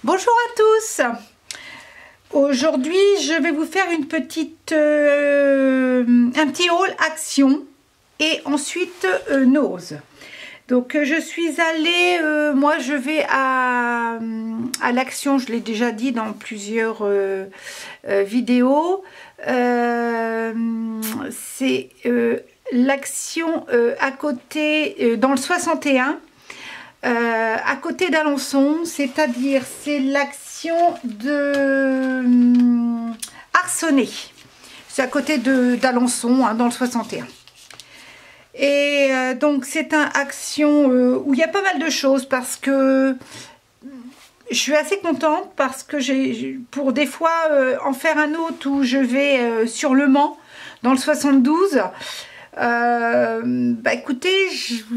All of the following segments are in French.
Bonjour à tous. Aujourd'hui je vais vous faire une petite un petit haul action et ensuite nose. Donc je suis allée, moi je vais à l'action, je l'ai déjà dit dans plusieurs vidéos. C'est l'action à côté, dans le 61. À côté d'Alençon, c'est-à-dire c'est l'action de Arcenay. C'est à côté d'Alençon, hein, dans le 61. Et donc c'est un action où il y a pas mal de choses parce que je suis assez contente parce que j'ai pour des fois en faire un autre où je vais sur Le Mans dans le 72. Écoutez,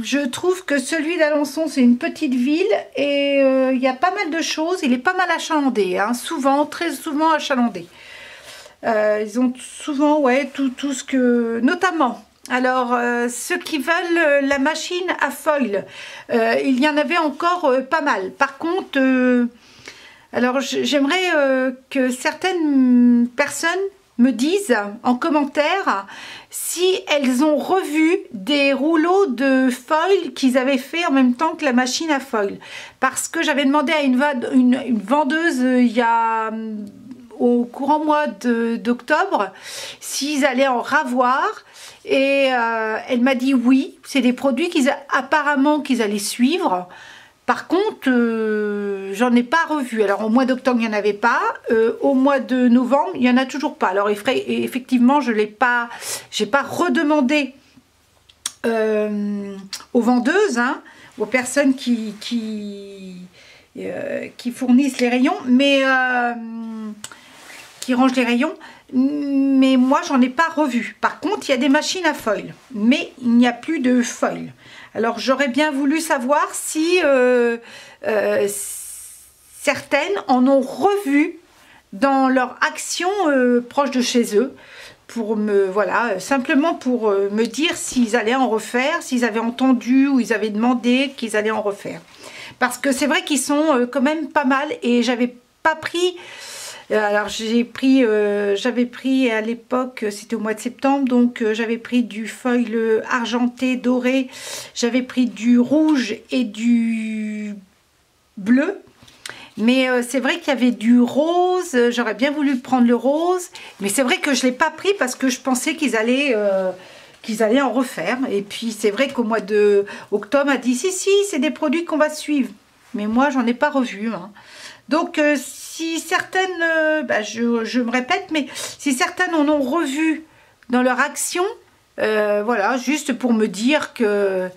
je trouve que celui d'Alençon c'est une petite ville et il y a pas mal de choses, il est pas mal achalandé, hein, souvent, très souvent achalandé. Ils ont souvent, ouais, tout ce que, notamment, alors ceux qui veulent la machine à foil, il y en avait encore pas mal. Par contre, alors j'aimerais que certaines personnes me disent en commentaire si elles ont revu des rouleaux de foil qu'ils avaient fait en même temps que la machine à foil, parce que j'avais demandé à une vendeuse il y a au courant mois d'octobre s'ils allaient en ravoir et elle m'a dit oui, c'est des produits apparemment qu'ils allaient suivre. Par contre, j'en ai pas revu. Alors au mois d'octobre, il n'y en avait pas. Au mois de novembre, il n'y en a toujours pas. Alors effectivement, j'ai pas redemandé aux vendeuses, hein, aux personnes qui fournissent les rayons, mais qui rangent les rayons. Mais moi, j'en ai pas revu. Par contre, il y a des machines à foil, mais il n'y a plus de foil. Alors j'aurais bien voulu savoir si certaines en ont revu dans leur action proche de chez eux, pour simplement pour me dire s'ils allaient en refaire, s'ils avaient entendu ou ils avaient demandé qu'ils allaient en refaire. Parce que c'est vrai qu'ils sont quand même pas mal et j'avais pas pris. Alors j'avais pris à l'époque, c'était au mois de septembre, donc j'avais pris du foil argenté, doré, j'avais pris du rouge et du bleu, mais c'est vrai qu'il y avait du rose, j'aurais bien voulu prendre le rose, mais c'est vrai que je ne l'ai pas pris parce que je pensais qu'ils allaient en refaire, et puis c'est vrai qu'au mois d'octobre a dit si c'est des produits qu'on va suivre, mais moi j'en ai pas revu, hein. Donc si certaines, je me répète, mais si certaines en ont revu dans leur action, voilà, juste pour me dire que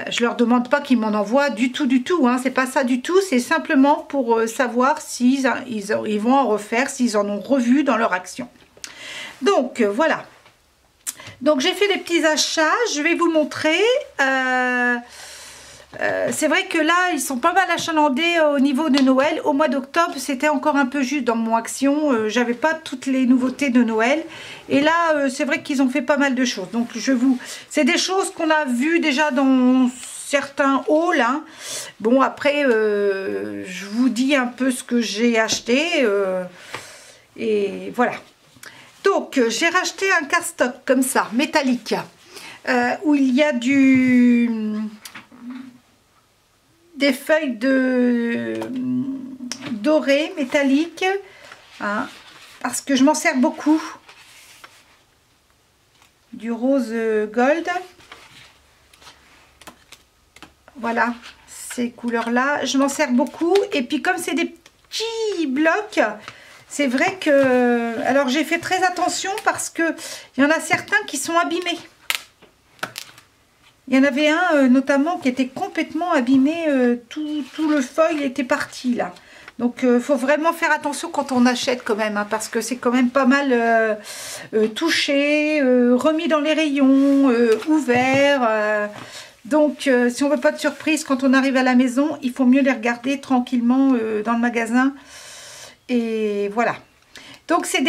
je leur demande pas qu'ils m'en envoient du tout, hein, c'est pas ça du tout, c'est simplement pour savoir s'ils ils vont en refaire, s'ils en ont revu dans leur action. Donc voilà. Donc j'ai fait des petits achats, je vais vous montrer. C'est vrai que là ils sont pas mal achalandés au niveau de Noël. Au mois d'octobre c'était encore un peu juste dans mon action, j'avais pas toutes les nouveautés de Noël et là c'est vrai qu'ils ont fait pas mal de choses. Donc c'est des choses qu'on a vues déjà dans certains hauls, hein. Bon après je vous dis un peu ce que j'ai acheté et voilà. Donc j'ai racheté un cardstock comme ça, métallique, où il y a des feuilles dorées, métalliques, hein, parce que je m'en sers beaucoup. Du rose gold. Voilà, ces couleurs-là. Je m'en sers beaucoup. Et puis comme c'est des petits blocs, c'est vrai que... Alors j'ai fait très attention parce que il y en a certains qui sont abîmés. Il y en avait un notamment qui était complètement abîmé, tout le foil était parti là. Donc il faut vraiment faire attention quand on achète quand même, hein, parce que c'est quand même pas mal touché, remis dans les rayons, ouvert. Donc si on veut pas de surprise quand on arrive à la maison, il faut mieux les regarder tranquillement dans le magasin. Et voilà. Donc ces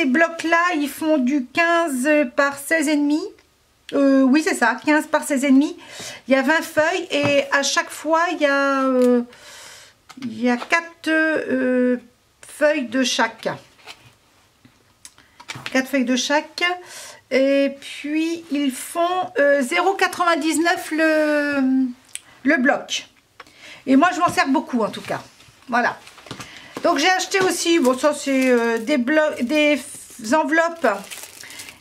blocs là, ils font du 15 par 16,5. Oui c'est ça, 15 par 16,5. Il y a 20 feuilles et à chaque fois il y a Il y a 4 feuilles de chaque. 4 feuilles de chaque. Et puis, ils font 0,99 le bloc. Et moi, je m'en sers beaucoup, en tout cas. Voilà. Donc, j'ai acheté aussi, bon, ça, c'est des enveloppes.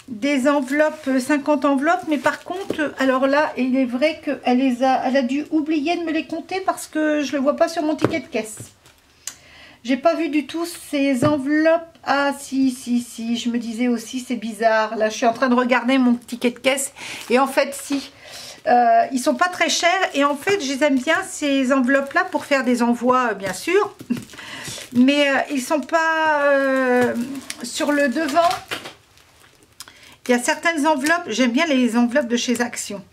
Des enveloppes, 50 enveloppes. Mais par contre, alors là, il est vrai qu'elle a dû oublier de me les compter parce que je ne le vois pas sur mon ticket de caisse. J'ai pas vu du tout ces enveloppes. Ah si, je me disais aussi c'est bizarre. Là je suis en train de regarder mon ticket de caisse. Et en fait si, ils sont pas très chers. Et en fait je les aime bien ces enveloppes là pour faire des envois bien sûr. Mais ils sont pas sur le devant. Il y a certaines enveloppes, j'aime bien les enveloppes de chez Action.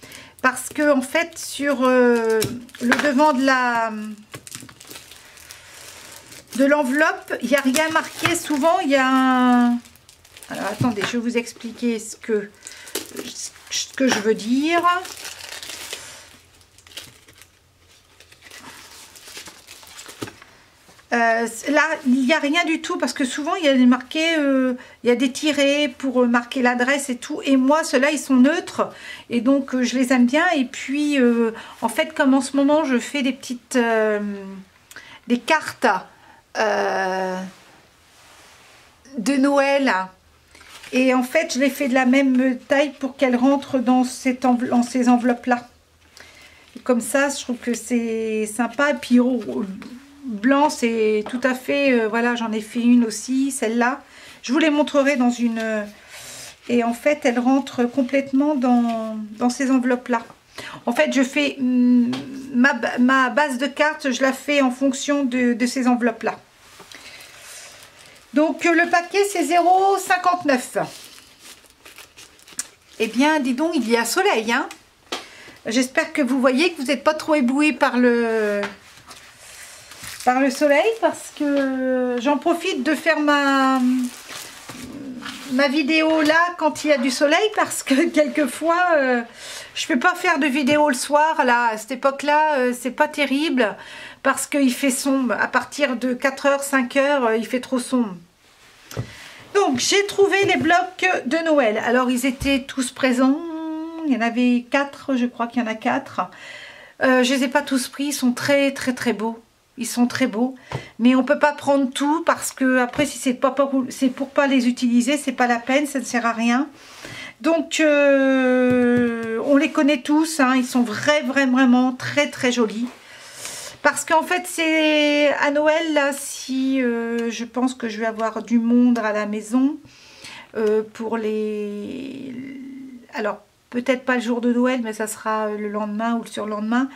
Parce que en fait sur le devant de l'enveloppe, il n'y a rien marqué. Souvent, il y a un... Alors, attendez, je vais vous expliquer ce que je veux dire. Là, il n'y a rien du tout parce que souvent, il y a des marqués, il y a des tirets pour marquer l'adresse et tout. Et moi, ceux-là, ils sont neutres. Et donc, je les aime bien. Et puis, en fait, comme en ce moment, je fais des petites... des cartes... de Noël et en fait je les fais de la même taille pour qu'elles rentrent dans ces enveloppes là, comme ça je trouve que c'est sympa. Et puis blanc c'est tout à fait voilà, j'en ai fait une aussi, celle-là je vous les montrerai dans une et en fait elle rentre complètement dans ces enveloppes là. En fait, je fais ma base de cartes, je la fais en fonction de ces enveloppes-là. Donc, le paquet, c'est 0,59. Eh bien, dis donc, il y a soleil, hein. J'espère que vous voyez que vous n'êtes pas trop ébloui par le soleil, parce que j'en profite de faire ma vidéo là quand il y a du soleil, parce que quelquefois je peux pas faire de vidéo le soir là, à cette époque là c'est pas terrible parce qu'il fait sombre. À partir de 4h 5h il fait trop sombre. Donc j'ai trouvé les blocs de Noël. Alors ils étaient tous présents, il y en avait 4, je crois qu'il y en a 4. Je les ai pas tous pris, ils sont très beaux. Ils sont très beaux, mais on peut pas prendre tout parce que après si c'est pour pas les utiliser, c'est pas la peine, ça ne sert à rien. Donc on les connaît tous, hein, ils sont vraiment très jolis. Parce qu'en fait c'est à Noël là, si je pense que je vais avoir du monde à la maison pour les... Alors peut-être pas le jour de Noël, mais ça sera le lendemain ou le surlendemain.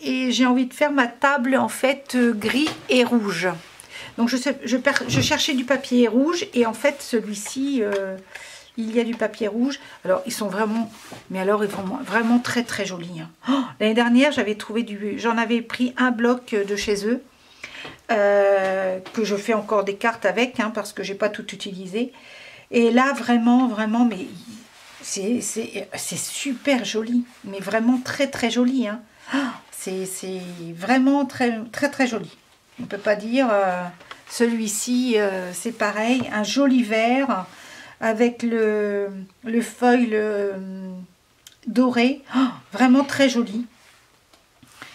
Et j'ai envie de faire ma table en fait gris et rouge. Donc je cherchais du papier rouge et en fait celui-ci il y a du papier rouge. Alors ils sont vraiment, mais alors ils sont vraiment très jolis, hein. Oh, l'année dernière j'en avais pris un bloc de chez eux que je fais encore des cartes avec, hein, parce que j'ai pas tout utilisé. Et là vraiment mais c'est super joli, mais vraiment très joli, hein. Oh, c'est vraiment très joli. On ne peut pas dire. Celui-ci c'est pareil, un joli vert avec le feuille doré, oh, vraiment très joli.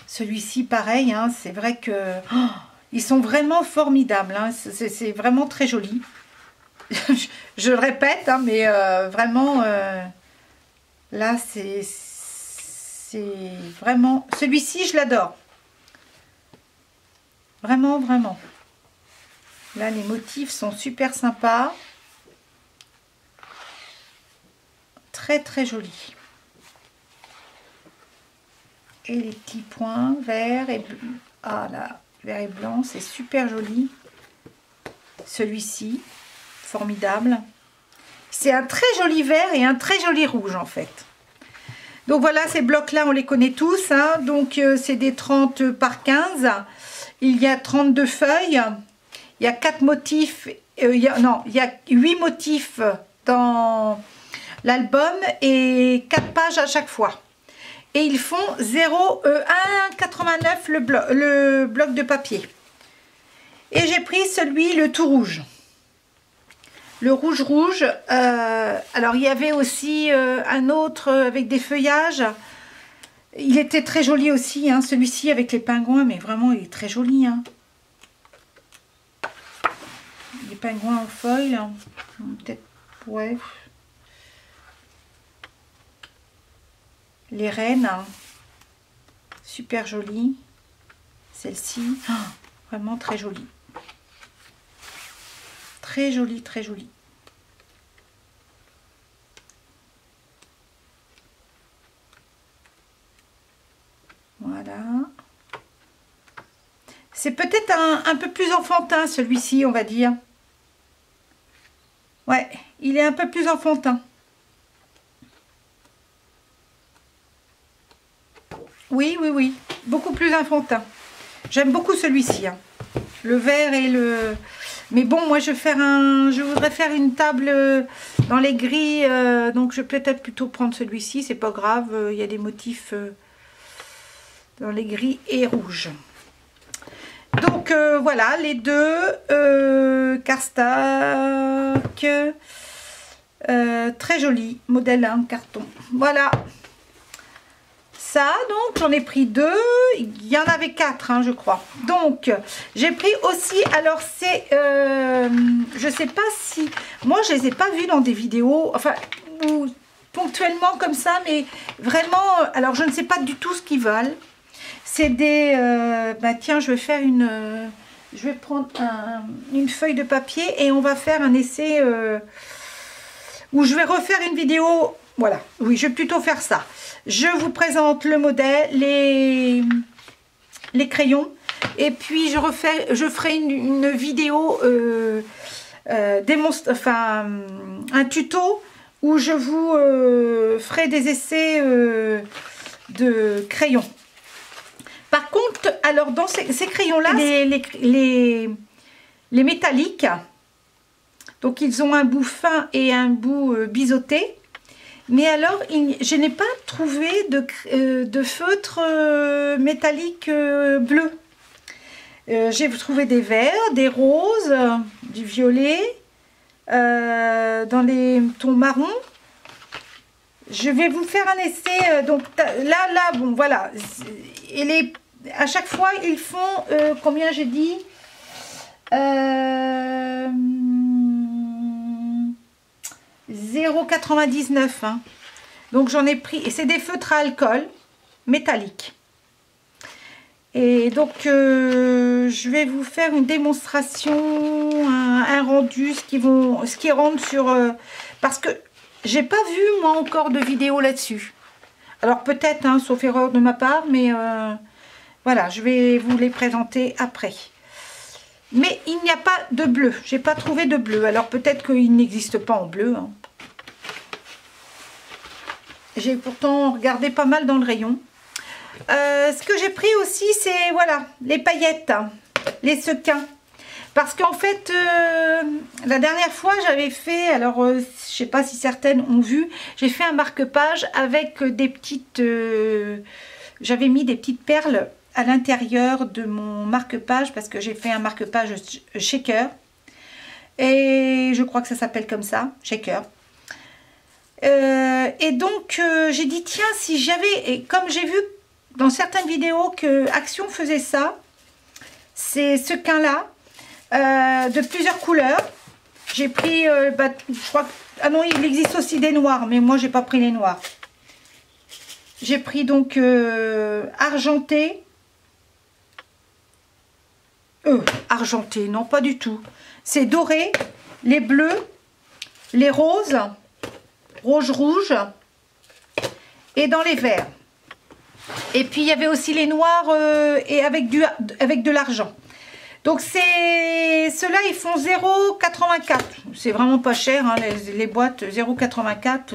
Celui-ci pareil, hein, c'est vrai que oh, ils sont vraiment formidables, hein, c'est vraiment très joli. Je le répète, hein, mais vraiment là c'est vraiment, celui-ci je l'adore, vraiment. Là les motifs sont super sympas, très jolis, et les petits points verts et bleu. Ah là, vert et blanc, c'est super joli. Celui-ci formidable, c'est un très joli vert et un très joli rouge en fait. Donc voilà, ces blocs là on les connaît tous, hein. Donc c'est des 30 par 15, il y a 32 feuilles, il y a 4 motifs, il y a 8 motifs dans l'album et 4 pages à chaque fois. Et ils font 1,89 1,89 le bloc de papier. Et j'ai pris le tout rouge. Le rouge. Alors, il y avait aussi un autre avec des feuillages. Il était très joli aussi, hein, celui-ci avec les pingouins, mais vraiment, il est très joli. Hein. Les pingouins en foil. Peut-être, ouais. Les reines. Super jolie. Celle-ci, oh, vraiment très jolie. Très jolie, très jolie. Voilà. C'est peut-être un peu plus enfantin celui-ci, on va dire. Ouais, il est un peu plus enfantin. Oui, oui, oui. Beaucoup plus enfantin. J'aime beaucoup celui-ci. Hein. Le vert et le... Mais bon, moi, je voudrais faire une table dans les gris. Donc, je vais peut-être plutôt prendre celui-ci. C'est pas grave. Il y a des motifs dans les gris et rouges. Donc, voilà, les deux. Cardstock. Très joli. Modèle 1, carton. Voilà. Ça, donc j'en ai pris 2, il y en avait 4 hein, je crois. Donc j'ai pris aussi, alors c'est je sais pas si moi je les ai pas vus dans des vidéos, enfin ou ponctuellement comme ça, mais vraiment, alors je ne sais pas du tout ce qu'ils valent. C'est des bah tiens, je vais faire je vais prendre une feuille de papier et on va faire un essai où je vais refaire une vidéo. Voilà, oui, je vais plutôt faire ça. Je vous présente le modèle, les crayons, et puis je ferai une vidéo enfin un tuto où je vous ferai des essais de crayons. Par contre, alors dans ces crayons-là, les métalliques, donc ils ont un bout fin et un bout biseauté. Mais alors, je n'ai pas trouvé de feutre métallique bleu. J'ai trouvé des verts, des roses, du violet, dans les tons marrons. Je vais vous faire un essai. Donc là, bon, voilà. Et à chaque fois, ils font, combien j'ai dit 0,99 hein. Donc j'en ai pris, et c'est des feutres à alcool métalliques. Et donc je vais vous faire une démonstration, un rendu, ce qui rentre sur parce que j'ai pas vu moi encore de vidéo là-dessus. Alors peut-être hein, sauf erreur de ma part, mais voilà, je vais vous les présenter après. Mais il n'y a pas de bleu. J'ai pas trouvé de bleu. Alors peut-être qu'il n'existe pas en bleu. Hein. J'ai pourtant regardé pas mal dans le rayon. Ce que j'ai pris aussi, c'est voilà, les paillettes, les sequins. Parce qu'en fait, la dernière fois, j'avais fait, alors je sais pas si certaines ont vu, j'ai fait un marque-page avec des petites... j'avais mis des petites perles à l'intérieur de mon marque-page parce que j'ai fait un marque-page shaker et je crois que ça s'appelle comme ça, shaker. Et donc j'ai dit tiens, si j'avais, et comme j'ai vu dans certaines vidéos que Action faisait ça, ces sequins là de plusieurs couleurs, j'ai pris je crois que, ah non, il existe aussi des noirs, mais moi j'ai pas pris les noirs. J'ai pris donc argenté. Argenté, non pas du tout. C'est doré, les bleus, les roses, rouge et dans les verts. Et puis il y avait aussi les noirs et avec de l'argent. Donc ceux-là ils font 0,84. C'est vraiment pas cher hein, les boîtes 0,84.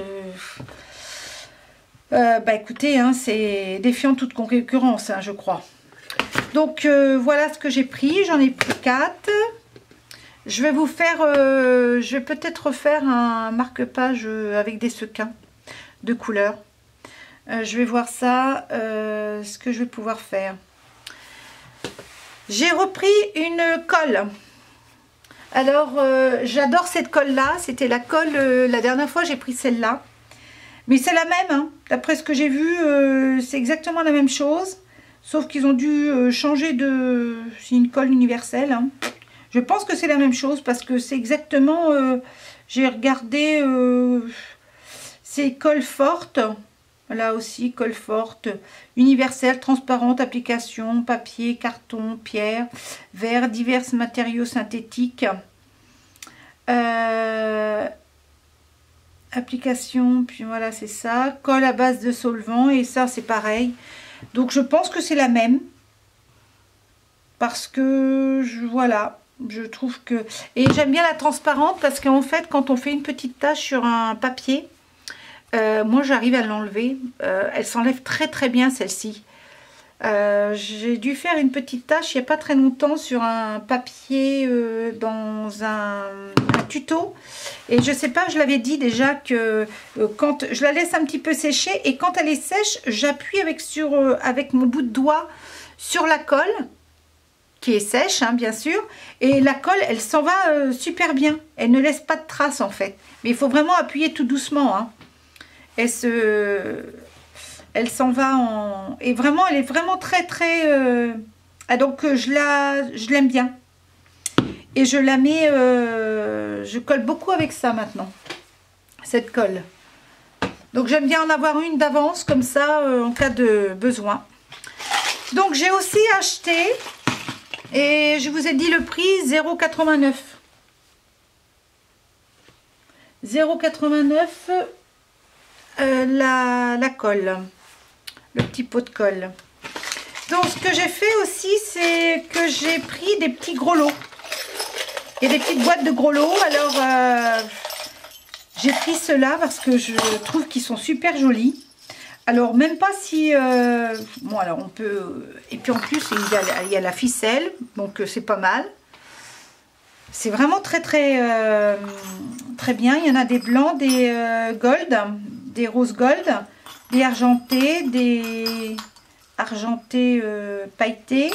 Bah écoutez, hein, c'est défiant toute concurrence, hein, je crois. Donc voilà ce que j'ai pris, j'en ai pris 4. Je vais vous faire, je vais peut-être refaire un marque-page avec des sequins de couleur. Je vais voir ça, ce que je vais pouvoir faire. J'ai repris une colle. Alors, j'adore cette colle-là. C'était la colle, la dernière fois, j'ai pris celle-là. Mais c'est la même, hein. D'après ce que j'ai vu, c'est exactement la même chose. Sauf qu'ils ont dû changer de... C'est une colle universelle, hein. Je pense que c'est la même chose parce que c'est exactement... j'ai regardé... c'est colle forte. Là aussi, colle forte, universelle, transparente, application, papier, carton, pierre, verre, divers matériaux synthétiques. Application, puis voilà, c'est ça. Colle à base de solvant, et ça, c'est pareil. Donc, je pense que c'est la même. Parce que, voilà, je trouve que... Et j'aime bien la transparente parce qu'en fait, quand on fait une petite tache sur un papier... moi j'arrive à l'enlever, elle s'enlève très très bien celle-ci. J'ai dû faire une petite tâche il n'y a pas très longtemps sur un papier dans un tuto, et je sais pas, je l'avais dit déjà que quand je la laisse un petit peu sécher, et quand elle est sèche, j'appuie avec mon bout de doigt sur la colle qui est sèche, hein, bien sûr, et la colle elle s'en va super bien, elle ne laisse pas de traces en fait, mais il faut vraiment appuyer tout doucement, hein. Elle s'en va en... Et vraiment, elle est vraiment très très... Ah, donc je l'aime bien. Et je la mets... Je colle beaucoup avec ça maintenant. Cette colle. Donc j'aime bien en avoir une d'avance, comme ça, en cas de besoin. Donc j'ai aussi acheté, et je vous ai dit le prix, 0,89. 0,89 la colle, le petit pot de colle. Donc ce que j'ai fait aussi, c'est que j'ai pris des petits gros lots et des petites boîtes de gros lots. Alors j'ai pris ceux-là parce que je trouve qu'ils sont super jolis. Alors même pas si bon, alors on peut, et puis en plus il y a la ficelle, donc c'est pas mal. C'est vraiment très très très bien. Il y en a des blancs, des gold, des rose gold, des argentés, des argentés pailletés,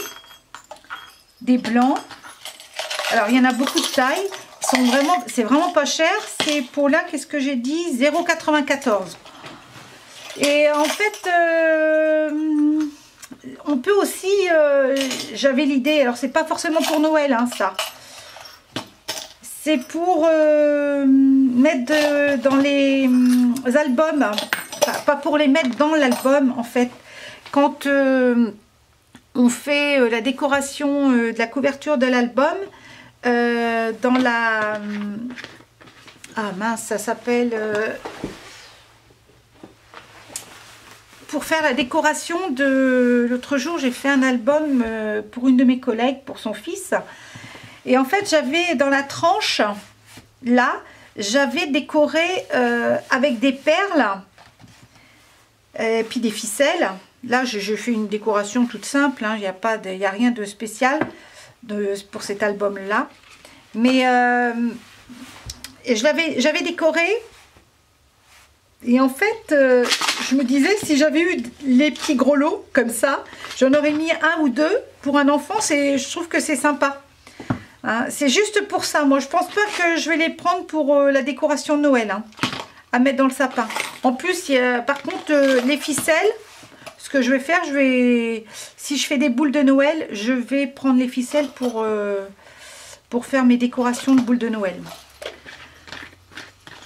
des blancs. Alors il y en a beaucoup de tailles. C'est vraiment pas cher. C'est pour là, qu'est-ce que j'ai dit, 0,94. Et en fait, on peut aussi, j'avais l'idée, alors c'est pas forcément pour Noël, hein, ça. C'est pour mettre dans les albums, enfin, pas pour les mettre dans l'album en fait. Quand on fait la décoration de la couverture de l'album, dans la... ah mince, ça s'appelle... pour faire la décoration de... L'autre jour, j'ai fait un album pour une de mes collègues, pour son fils. Et en fait, j'avais dans la tranche, là, j'avais décoré avec des perles, et puis des ficelles. Là, je fais une décoration toute simple, hein, il n'y a rien de spécial pour cet album-là. Mais j'avais décoré, et en fait, je me disais, si j'avais eu les petits gros lots, comme ça, j'en aurais mis un ou deux. Pour un enfant, je trouve que c'est sympa. Hein, c'est juste pour ça. Moi, je pense pas que je vais les prendre pour la décoration de Noël, hein, à mettre dans le sapin. En plus, par contre, les ficelles, ce que je vais faire, si je fais des boules de Noël, je vais prendre les ficelles pour faire mes décorations de boules de Noël.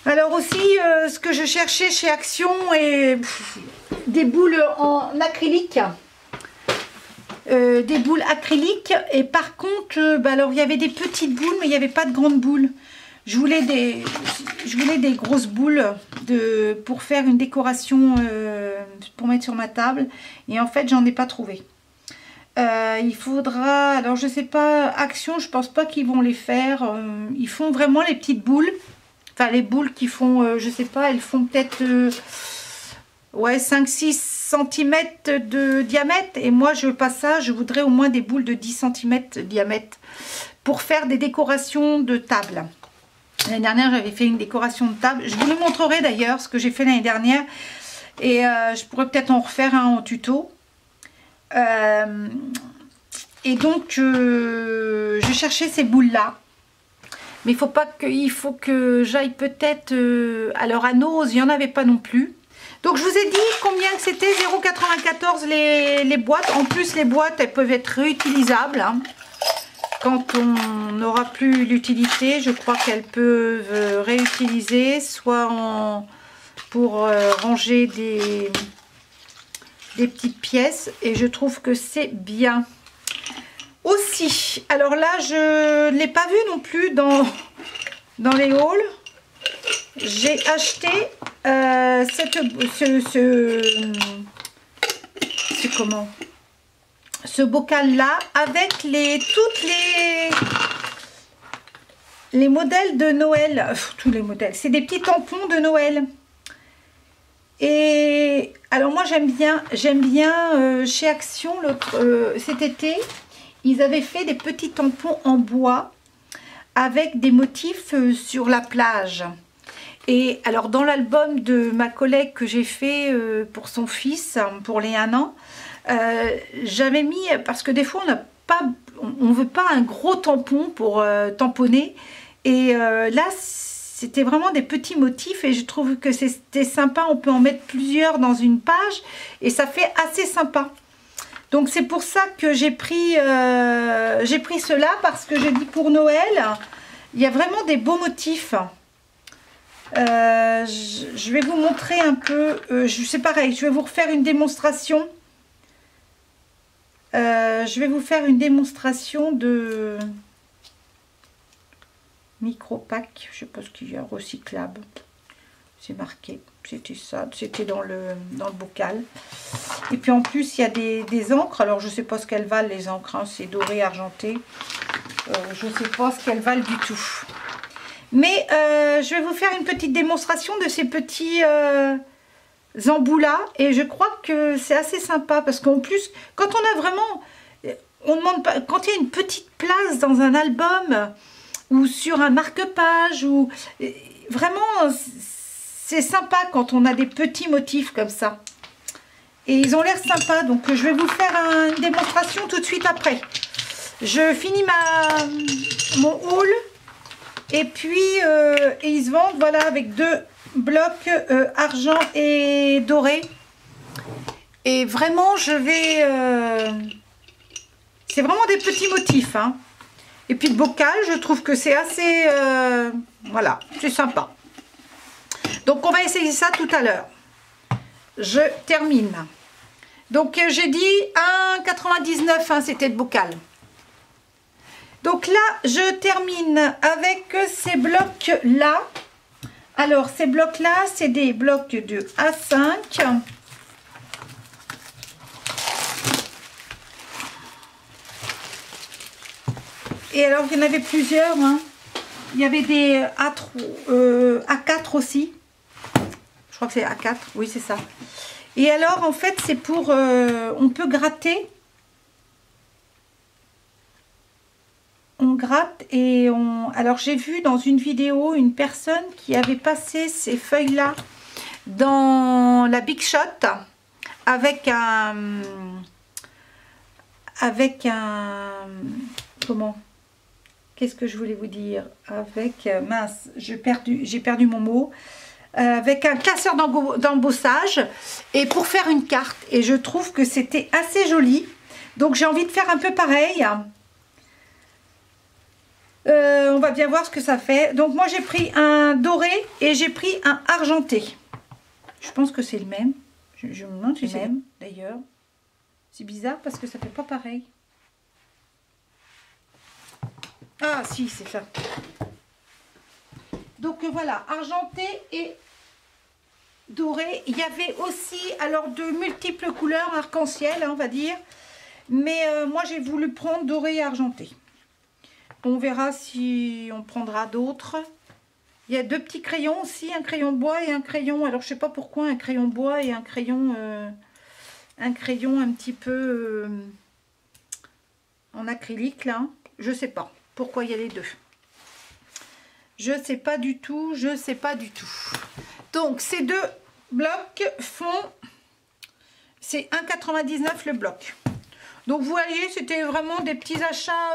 Alors aussi, ce que je cherchais chez Action, et des boules en acrylique. Des boules acryliques, et par contre bah alors il y avait des petites boules mais il n'y avait pas de grandes boules. Je voulais des grosses boules pour faire une décoration pour mettre sur ma table, et en fait j'en ai pas trouvé. Il faudra, alors je sais pas, Action, je pense pas qu'ils vont les faire. Ils font vraiment les petites boules, enfin les boules qui font je sais pas, elles font peut-être ouais, 5-6 cm de diamètre, et moi je veux pas ça, je voudrais au moins des boules de 10 cm de diamètre pour faire des décorations de table. L'année dernière j'avais fait une décoration de table, je vous le montrerai d'ailleurs ce que j'ai fait l'année dernière, et je pourrais peut-être en refaire un en tuto. Et Et donc, je cherchais ces boules-là. Mais il faut que j'aille peut-être... alors, à Nose, il n'y en avait pas non plus. Donc, je vous ai dit combien que c'était, 0,94 les boîtes. En plus, les boîtes, elles peuvent être réutilisables. Hein. Quand on n'aura plus l'utilité, je crois qu'elles peuvent réutiliser, soit pour ranger des petites pièces. Et je trouve que c'est bien. Aussi, alors là, je ne l'ai pas vu non plus dans les hauls. J'ai acheté ce bocal là avec tous les modèles de Noël. Tous les modèles, c'est des petits tampons de Noël. Et alors moi j'aime bien chez Action cet été, ils avaient fait des petits tampons en bois avec des motifs sur la plage. Et alors dans l'album de ma collègue que j'ai fait pour son fils, pour les 1 an, j'avais mis, parce que des fois on ne veut pas un gros tampon pour tamponner. Et là c'était vraiment des petits motifs et je trouve que c'était sympa. On peut en mettre plusieurs dans une page et ça fait assez sympa. Donc c'est pour ça que j'ai pris cela, parce que j'ai dit pour Noël, il y a vraiment des beaux motifs. Je vais vous montrer un peu, c'est pareil, je vais vous refaire une démonstration. Je vais vous faire une démonstration de micro-pack, je sais pas ce qu'il y a, recyclable. C'est marqué, c'était ça, c'était dans le bocal. Et puis en plus il y a des encres, alors je sais pas ce qu'elles valent les encres, hein, c'est doré argenté, je sais pas ce qu'elles valent du tout. Mais je vais vous faire une petite démonstration de ces petits embouts là, et je crois que c'est assez sympa, parce qu'en plus quand on a vraiment, on demande pas, quand il y a une petite place dans un album ou sur un marque-page, ou vraiment c'est sympa quand on a des petits motifs comme ça. Et ils ont l'air sympas. Donc je vais vous faire une démonstration tout de suite après. Je finis mon haul. Et puis ils se vendent, voilà, avec 2 blocs argent et doré. Et vraiment je vais... c'est vraiment des petits motifs. Hein. Et puis le bocal, je trouve que c'est assez... voilà, c'est sympa. Donc on va essayer ça tout à l'heure. Je termine. Donc j'ai dit 1,99 hein, c'était le bocal. Donc là je termine avec ces blocs là. Alors ces blocs là, c'est des blocs de A5. Et alors il y en avait plusieurs. Hein. Il y avait des A4 aussi. Je crois que c'est A4, oui c'est ça. Et alors en fait c'est pour, on peut gratter. On gratte et on... Alors j'ai vu dans une vidéo une personne qui avait passé ces feuilles là dans la Big Shot avec un... Comment? Qu'est-ce que je voulais vous dire? Avec... mince, j'ai perdu mon mot. Avec un classeur d'embossage et pour faire une carte. Et je trouve que c'était assez joli. Donc j'ai envie de faire un peu pareil. On va bien voir ce que ça fait. Donc moi j'ai pris un doré et j'ai pris un argenté. Je pense que c'est le même. Je me demande si c'est le même d'ailleurs. C'est bizarre parce que ça fait pas pareil. Ah si, c'est ça. Donc voilà, argenté et doré. Il y avait aussi alors de multiples couleurs arc-en-ciel, hein, on va dire. Mais moi j'ai voulu prendre doré et argenté. On verra si on prendra d'autres. Il y a 2 petits crayons aussi, un crayon bois et un crayon. Alors je sais pas pourquoi un crayon bois et un crayon un petit peu en acrylique là. Je sais pas pourquoi il y a les 2. Je sais pas du tout, je sais pas du tout. Donc ces 2 blocs font, c'est 1,99 le bloc. Donc vous voyez, c'était vraiment des petits achats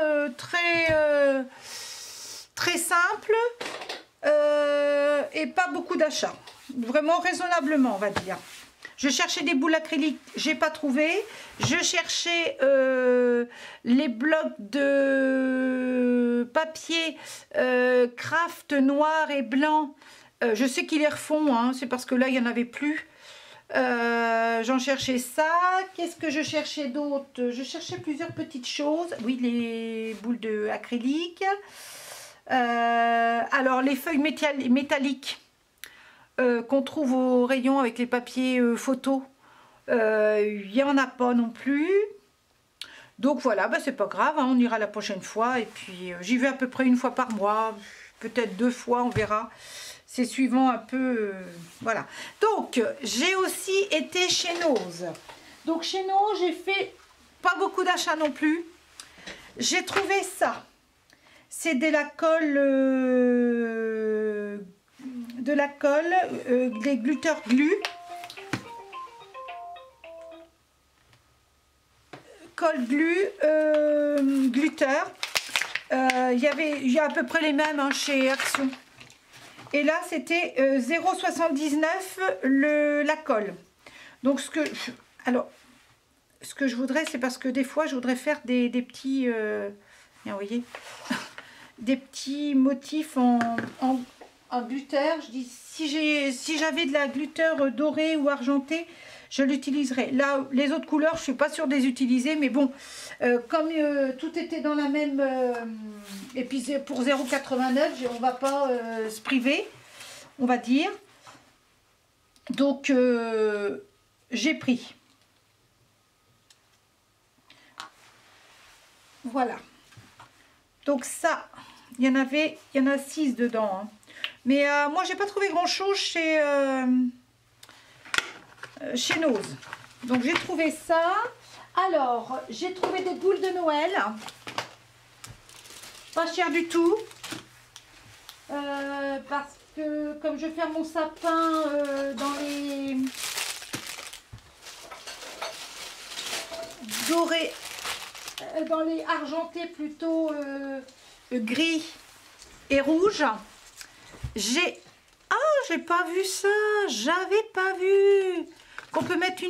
très simples et pas beaucoup d'achats. Vraiment raisonnablement, on va dire. Je cherchais des boules acryliques, j'ai pas trouvé. Je cherchais les blocs de papier craft noir et blanc. Je sais qu'ils les refont, hein, c'est parce que là il y en avait plus. J'en cherchais ça. Qu'est-ce que je cherchais d'autre? Je cherchais plusieurs petites choses. Oui, les boules de acrylique. Alors les feuilles métalliques qu'on trouve au rayon avec les papiers photos, il n'y en a pas non plus. Donc voilà, bah, c'est pas grave, hein, on ira la prochaine fois. Et puis j'y vais à peu près une fois par mois, peut-être 2 fois, on verra. C'est suivant un peu, voilà. Donc j'ai aussi été chez Nose. Donc chez Nose, j'ai fait pas beaucoup d'achats non plus. J'ai trouvé ça. C'est de la colle, des glitter glue. Colle glue, glitter. Il y a à peu près les mêmes, hein, chez Action. Et là, c'était 0,79 la colle. Donc, ce que je voudrais, c'est parce que des fois, je voudrais faire des petits... vous voyez, des petits motifs en glitter. Je dis, si j'avais de la glitter dorée ou argentée, je l'utiliserais. Là, les autres couleurs, je ne suis pas sûre de les utiliser, mais bon, comme tout était dans la même... et puis pour 0,89, on ne va pas se priver, on va dire. Donc, j'ai pris. Voilà. Donc ça, il y en a 6 dedans, hein. Mais moi j'ai pas trouvé grand chose chez Nose. Donc j'ai trouvé ça. Alors j'ai trouvé des boules de Noël, pas cher du tout, parce que comme je vais faire mon sapin dans les dorés, dans les argentés plutôt gris et rouge, j'ai pas vu ça, j'avais pas vu qu'on peut mettre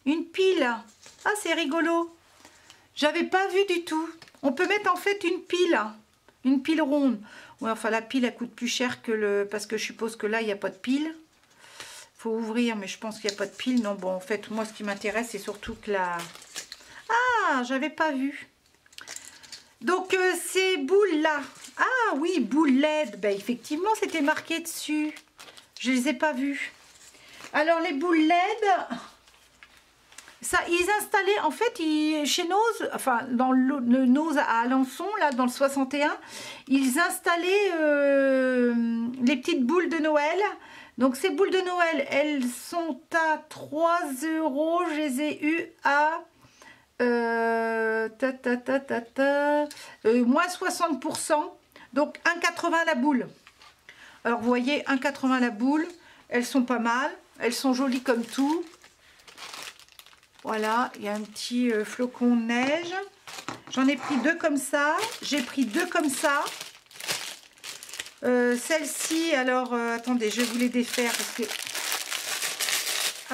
une pile. Ah, c'est rigolo, j'avais pas vu du tout. On peut mettre en fait une pile ronde. Ouais, enfin la pile elle coûte plus cher que parce que je suppose que là il n'y a pas de pile. Faut ouvrir, mais je pense qu'il n'y a pas de pile. Non, bon, en fait moi ce qui m'intéresse c'est surtout que la... Ah, j'avais pas vu. Donc ces boules là, ah oui, boules LED, ben, effectivement c'était marqué dessus, je les ai pas vues. Alors les boules LED, ça ils installaient en fait chez Nose, enfin dans le Nose à Alençon, là dans le 61, ils installaient les petites boules de Noël. Donc ces boules de Noël, elles sont à 3 €, je les ai eues à... moins 60%, donc 1,80 la boule. Alors vous voyez, 1,80 la boule, elles sont pas mal, elles sont jolies comme tout. Voilà, il y a un petit flocon de neige. J'en ai pris 2 comme ça, j'ai pris 2 comme ça. Celle-ci, alors attendez, je vais vous les défaire parce que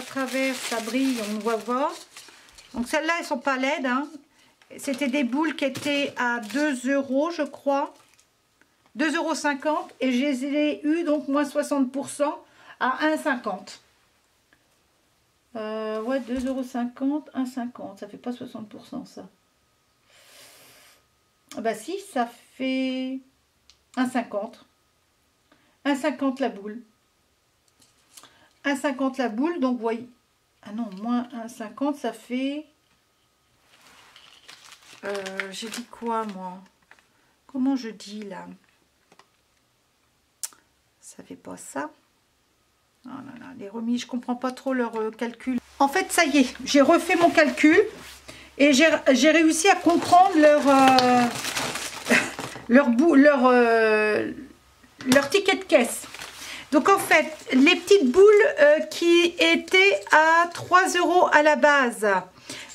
à travers ça brille, on voit voir. Donc celles-là, elles sont pas LED, hein. C'était des boules qui étaient à 2 € je crois. 2,50 € et je les ai eues donc moins 60% à 1,50 €. Ouais, 2,50 €, 1,50 €. Ça fait pas 60% ça. Bah si, ça fait 1,50 €. 1,50 € la boule. 1,50 € la boule, donc vous voyez. Ah non, moins 1,50 €, ça fait... j'ai dit quoi, moi? Comment je dis, là? Ça fait pas ça. Oh là là, les remises, je comprends pas trop leur calcul. En fait, ça y est, j'ai refait mon calcul et j'ai réussi à comprendre leur ticket de caisse. Donc en fait, les petites boules qui étaient à 3 € à la base,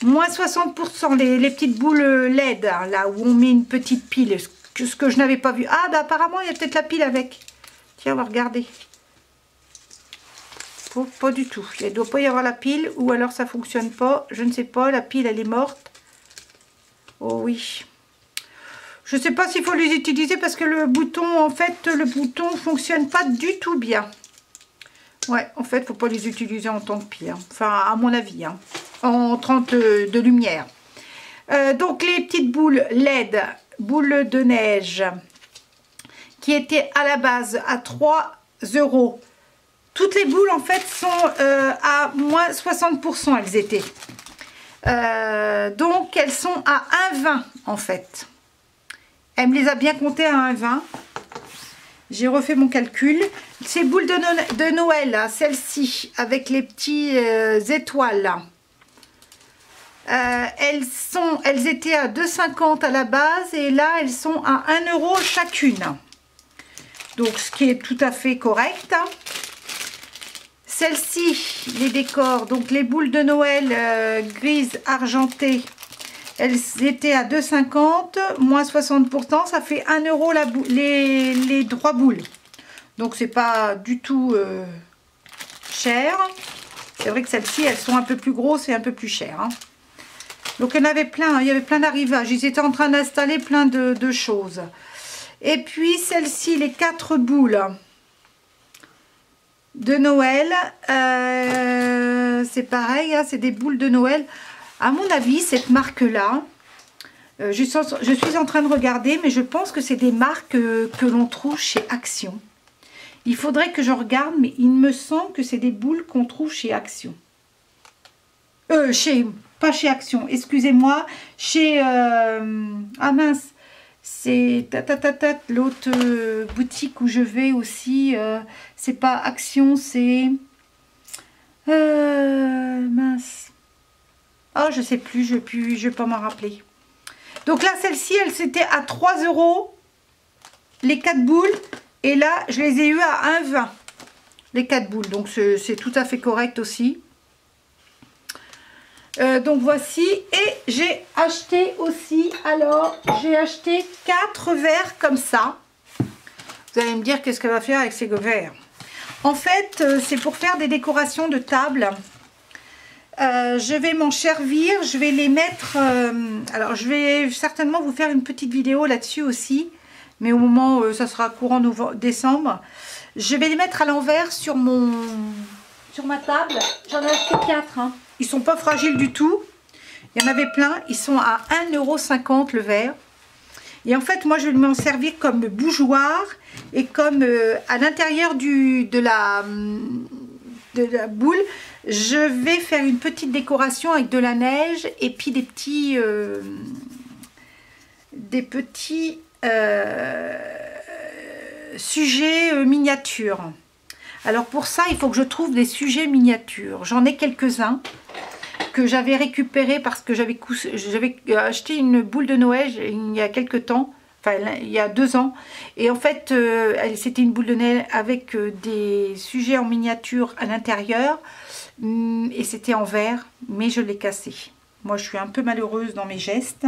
Moins 60%, les petites boules LED, hein, là où on met une petite pile. Ce que je n'avais pas vu. Ah, bah apparemment, il y a peut-être la pile avec. Tiens, on va regarder. Oh, pas du tout. Il ne doit pas y avoir la pile, ou alors ça ne fonctionne pas. Je ne sais pas, la pile, elle est morte. Oh oui. Je ne sais pas s'il faut les utiliser parce que le bouton, en fait, le bouton ne fonctionne pas du tout bien. Ouais, en fait, il ne faut pas les utiliser en tant que pile. Hein. Enfin, à mon avis, hein. En 30 de lumière. Donc, les petites boules LED, boules de neige, qui étaient à la base à 3 €. Toutes les boules, en fait, sont à moins 60%, elles étaient. Donc, elles sont à 1,20 en fait. Elle me les a bien comptées à 1,20. J'ai refait mon calcul. Ces boules de Noël, celles-ci, avec les petits étoiles, là, elles étaient à 2,50 à la base et là, elles sont à 1 € chacune. Donc, ce qui est tout à fait correct. Celles-ci, les décors, donc les boules de Noël grises argentées, elles étaient à 2,50, moins 60%, ça fait 1 € les 3 boules. Donc c'est pas du tout cher. C'est vrai que celles-ci, elles sont un peu plus grosses et un peu plus chères. Hein. Donc il y en avait plein, il y avait plein d'arrivages. Ils étaient en train d'installer plein de choses. Et puis celles-ci, les 4 boules de Noël, c'est pareil, hein, c'est des boules de Noël. À mon avis, cette marque-là, je suis en train de regarder, mais je pense que c'est des marques que l'on trouve chez Action. Il faudrait que je regarde, mais il me semble que c'est des boules qu'on trouve chez Action. Pas chez Action, excusez-moi, chez... ah mince, c'est l'autre boutique où je vais aussi, c'est pas Action, c'est... mince. Oh, je sais plus, je vais pas m'en rappeler. Donc là, celle-ci, elle c'était à 3 €, les 4 boules. Et là, je les ai eu à 1,20, les 4 boules. Donc c'est tout à fait correct aussi. Donc voici. Et j'ai acheté aussi, alors, j'ai acheté 4 verres comme ça. Vous allez me dire qu'est-ce qu'elle va faire avec ces verres. En fait, c'est pour faire des décorations de table. Je vais m'en servir, je vais les mettre, alors je vais certainement vous faire une petite vidéo là-dessus aussi, mais au moment où ça sera courant décembre, je vais les mettre à l'envers sur ma table. J'en ai acheté 4, hein. Ils sont pas fragiles du tout, il y en avait plein, ils sont à 1,50 € le verre. Et en fait, moi je vais m'en servir comme bougeoir et comme à l'intérieur de la boule, je vais faire une petite décoration avec de la neige et puis des petits sujets miniatures. Alors pour ça, il faut que je trouve des sujets miniatures. J'en ai quelques-uns que j'avais récupérés parce que j'avais acheté une boule de Noël il y a quelques temps. Enfin, il y a 2 ans. Et en fait, c'était une boule de Noël avec des sujets en miniature à l'intérieur. Et c'était en verre, mais je l'ai cassé. Moi, je suis un peu malheureuse dans mes gestes.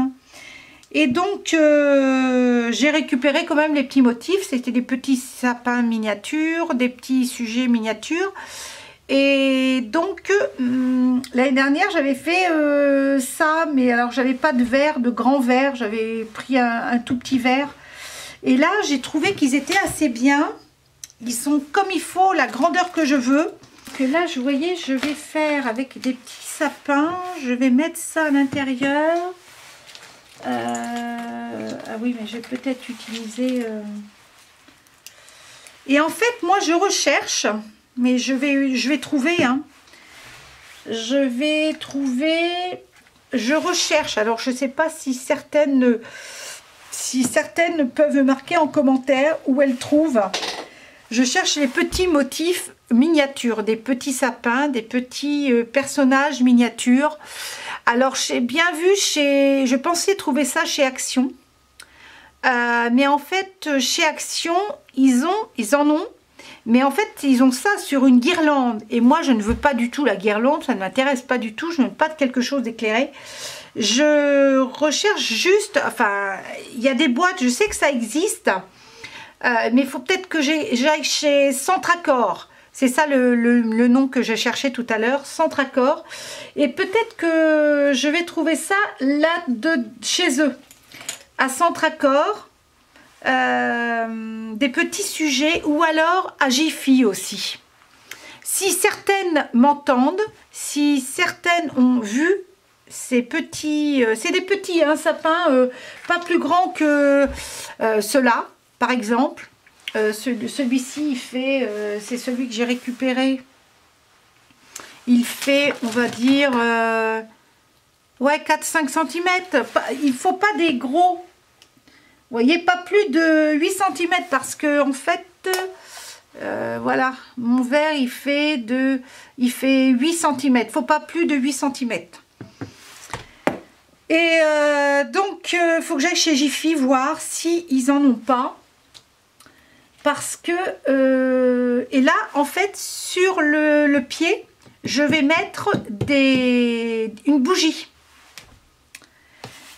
Et donc, j'ai récupéré quand même les petits motifs. C'était des petits sapins miniatures, des petits sujets miniatures. Et donc, l'année dernière, j'avais fait ça, mais alors, j'avais pas de verre, de grand verre. J'avais pris un tout petit verre. Et là, j'ai trouvé qu'ils étaient assez bien. Ils sont comme il faut, la grandeur que je veux. Que là, vous voyez, je vais faire avec des petits sapins. Je vais mettre ça à l'intérieur. Ah oui, mais je vais peut-être utiliser... Et en fait, moi, je recherche, mais je vais trouver. Hein. Je recherche. Alors, je ne sais pas si certaines peuvent me marquer en commentaire où elles trouvent. Je cherche les petits motifs miniatures, des petits sapins, des petits personnages miniatures. Alors, j'ai bien vu je pensais trouver ça chez Action. Mais en fait, chez Action, ils en ont. Mais en fait, ils ont ça sur une guirlande. Et moi, je ne veux pas du tout la guirlande. Ça ne m'intéresse pas du tout. Je ne veux pas de quelque chose d'éclairé. Je recherche juste... Enfin, il y a des boîtes. Je sais que ça existe. Mais il faut peut-être que j'aille chez Centracor. C'est ça le nom que j'ai cherché tout à l'heure. Centracor. Et peut-être que je vais trouver ça là chez eux. À Centracor. Des petits sujets, ou alors à Jiffy aussi. Si certaines m'entendent, si certaines ont vu ces petits, c'est des petits sapins, pas plus grands que ceux-là, par exemple. Celui-ci, il fait, c'est celui que j'ai récupéré. Il fait, on va dire, ouais, 4-5 cm. Il faut pas des gros. Vous voyez, pas plus de 8 cm parce que en fait, voilà, mon verre il fait 8 cm. Il ne faut pas plus de 8 cm. Et donc, il faut que j'aille chez Jiffy voir si ils en ont pas. Parce que, et là, en fait, sur le pied, je vais mettre une bougie.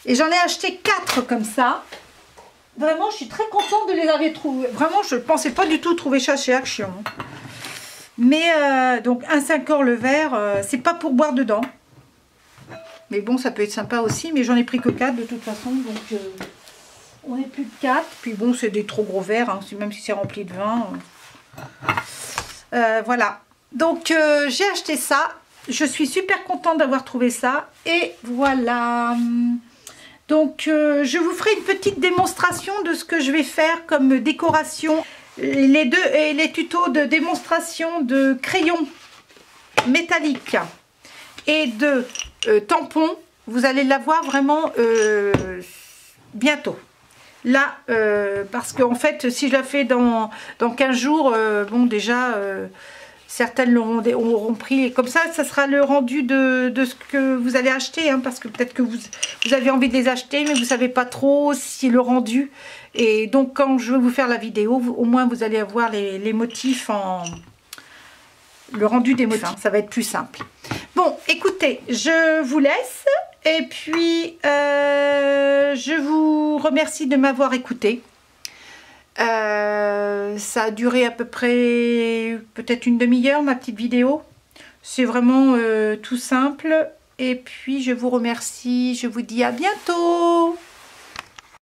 Et j'en ai acheté 4 comme ça. Vraiment, je suis très contente de les avoir trouvés. Vraiment, je ne pensais pas du tout trouver ça chez Action. Mais donc, un 5 or le verre, c'est pas pour boire dedans. Mais bon, ça peut être sympa aussi. Mais j'en ai pris que 4 de toute façon. Donc, on est plus de 4. Puis bon, c'est des trop gros verres. Hein, même si c'est rempli de vin. Voilà. Donc, j'ai acheté ça. Je suis super contente d'avoir trouvé ça. Et voilà. Donc, je vous ferai une petite démonstration de ce que je vais faire comme décoration. Les tutos de démonstration de crayons métalliques et de tampons, vous allez l'avoir vraiment bientôt. Là, parce qu'en fait, si je la fais dans 15 jours, bon, déjà... certaines auront pris, comme ça sera le rendu de ce que vous allez acheter, hein, parce que peut-être que vous avez envie de les acheter, mais vous ne savez pas trop si le rendu. Et donc, quand je vais vous faire la vidéo, au moins vous allez avoir les motifs le rendu des motifs, hein, ça va être plus simple. Bon, écoutez, je vous laisse, et puis je vous remercie de m'avoir écouté. Ça a duré à peu près peut-être une demi-heure ma petite vidéo. C'est vraiment tout simple. Et puis je vous remercie. Je vous dis à bientôt.